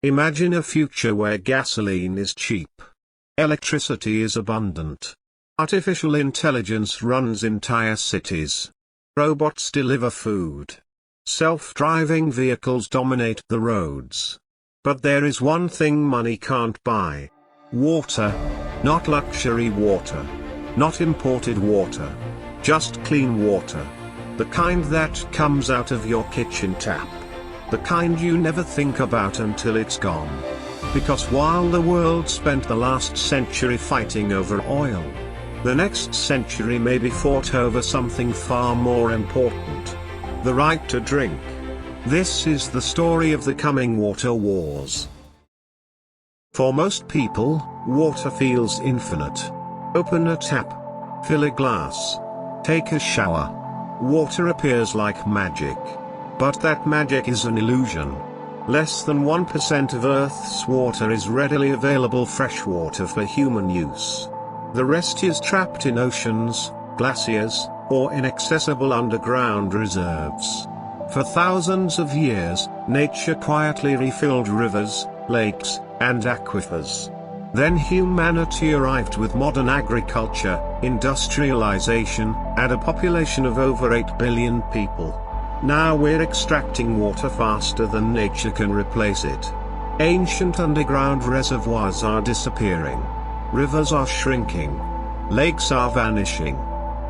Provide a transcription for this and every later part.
Imagine a future where gasoline is cheap. Electricity is abundant. Artificial intelligence runs entire cities. Robots deliver food. Self-driving vehicles dominate the roads. But there is one thing money can't buy. Water. Not luxury water. Not imported water. Just clean water. The kind that comes out of your kitchen tap. The kind you never think about until it's gone. Because while the world spent the last century fighting over oil, the next century may be fought over something far more important. The right to drink. This is the story of the coming water wars. For most people, water feels infinite. Open a tap. Fill a glass. Take a shower. Water appears like magic. But that magic is an illusion. Less than 1% of Earth's water is readily available fresh water for human use. The rest is trapped in oceans, glaciers, or inaccessible underground reserves. For thousands of years, nature quietly refilled rivers, lakes, and aquifers. Then humanity arrived with modern agriculture, industrialization, and a population of over 8 billion people. Now we're extracting water faster than nature can replace it. Ancient underground reservoirs are disappearing. Rivers are shrinking. Lakes are vanishing.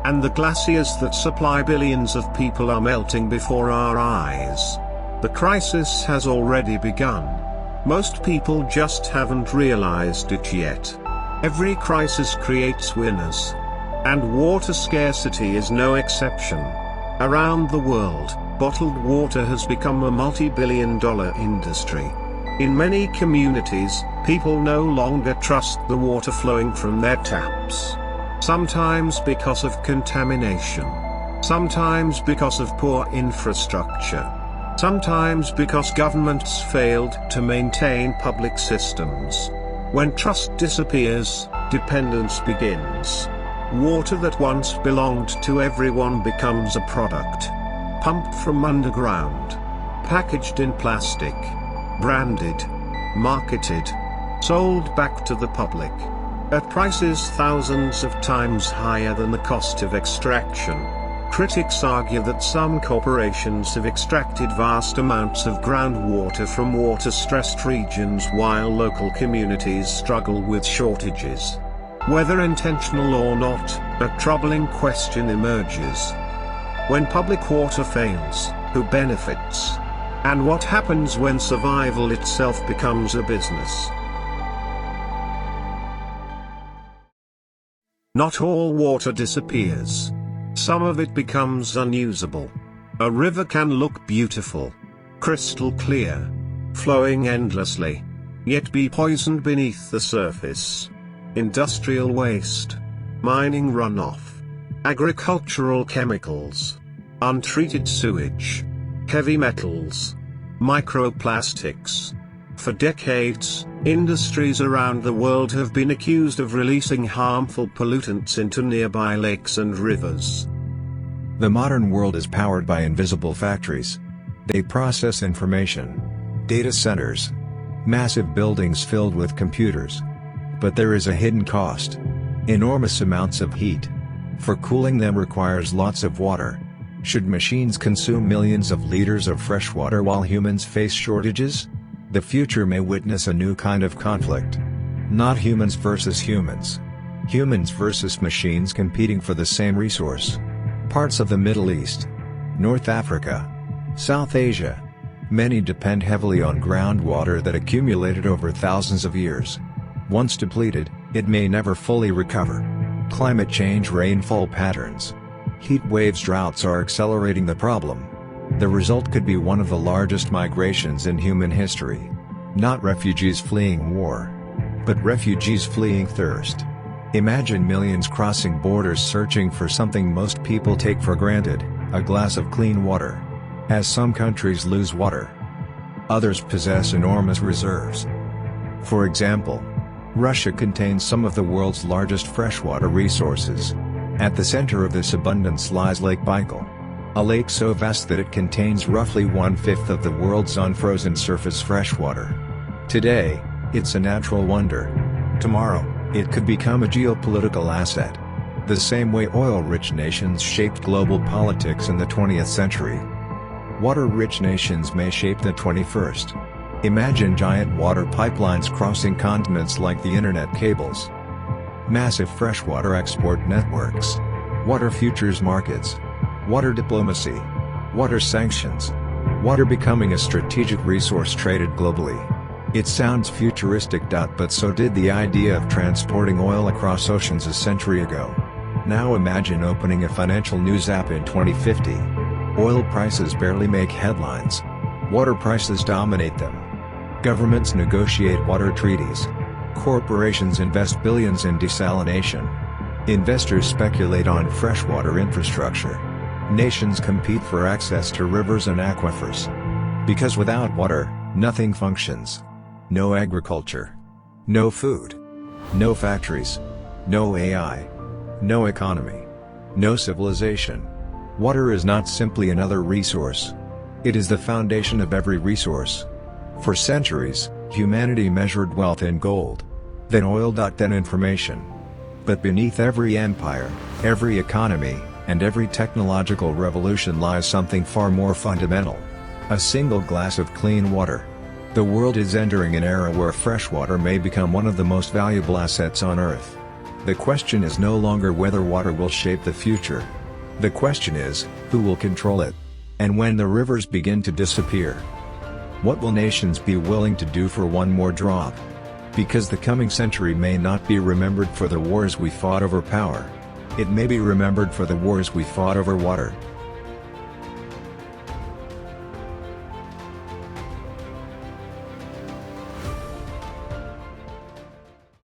And the glaciers that supply billions of people are melting before our eyes. The crisis has already begun. Most people just haven't realized it yet. Every crisis creates winners. And water scarcity is no exception. Around the world, bottled water has become a multi-billion-dollar industry. In many communities, people no longer trust the water flowing from their taps. Sometimes because of contamination. Sometimes because of poor infrastructure. Sometimes because governments failed to maintain public systems. When trust disappears, dependence begins. Water that once belonged to everyone becomes a product. Pumped from underground. Packaged in plastic. Branded. Marketed. Sold back to the public. At prices thousands of times higher than the cost of extraction. Critics argue that some corporations have extracted vast amounts of groundwater from water-stressed regions while local communities struggle with shortages. Whether intentional or not, a troubling question emerges. When public water fails, who benefits? And what happens when survival itself becomes a business? Not all water disappears. Some of it becomes unusable. A river can look beautiful, crystal clear, flowing endlessly, yet be poisoned beneath the surface. Industrial waste, mining runoff, agricultural chemicals, untreated sewage, heavy metals, microplastics. For decades, industries around the world have been accused of releasing harmful pollutants into nearby lakes and rivers. The modern world is powered by invisible factories. They process information. Data centers. Massive buildings filled with computers. But there is a hidden cost. Enormous amounts of heat. For cooling them requires lots of water. Should machines consume millions of liters of fresh water while humans face shortages? The future may witness a new kind of conflict. Not humans versus humans. Humans versus machines competing for the same resource. Parts of the Middle East, North Africa, South Asia. Many depend heavily on groundwater that accumulated over thousands of years. Once depleted, it may never fully recover. Climate change, rainfall patterns, heat waves, droughts are accelerating the problem. The result could be one of the largest migrations in human history. Not refugees fleeing war, but refugees fleeing thirst. Imagine millions crossing borders searching for something most people take for granted, a glass of clean water. As some countries lose water, others possess enormous reserves. For example, Russia contains some of the world's largest freshwater resources. At the center of this abundance lies Lake Baikal. A lake so vast that it contains roughly 1/5 of the world's unfrozen surface freshwater. Today, it's a natural wonder. Tomorrow, it could become a geopolitical asset. The same way oil-rich nations shaped global politics in the 20th century. Water-rich nations may shape the 21st. Imagine giant water pipelines crossing continents like the internet cables. Massive freshwater export networks. Water futures markets. Water diplomacy. Water sanctions. Water becoming a strategic resource traded globally. It sounds futuristic. But so did the idea of transporting oil across oceans a century ago. Now imagine opening a financial news app in 2050. Oil prices barely make headlines. Water prices dominate them. Governments negotiate water treaties. Corporations invest billions in desalination. Investors speculate on freshwater infrastructure. Nations compete for access to rivers and aquifers. Because without water, nothing functions. No agriculture. No food. No factories. No AI. No economy. No civilization. Water is not simply another resource. It is the foundation of every resource. For centuries, humanity measured wealth in gold. Then oil. Then information. But beneath every empire, every economy, and every technological revolution lies something far more fundamental. A single glass of clean water. The world is entering an era where freshwater may become one of the most valuable assets on Earth. The question is no longer whether water will shape the future. The question is, who will control it? And when the rivers begin to disappear, what will nations be willing to do for one more drop? Because the coming century may not be remembered for the wars we fought over power. It may be remembered for the wars we fought over water.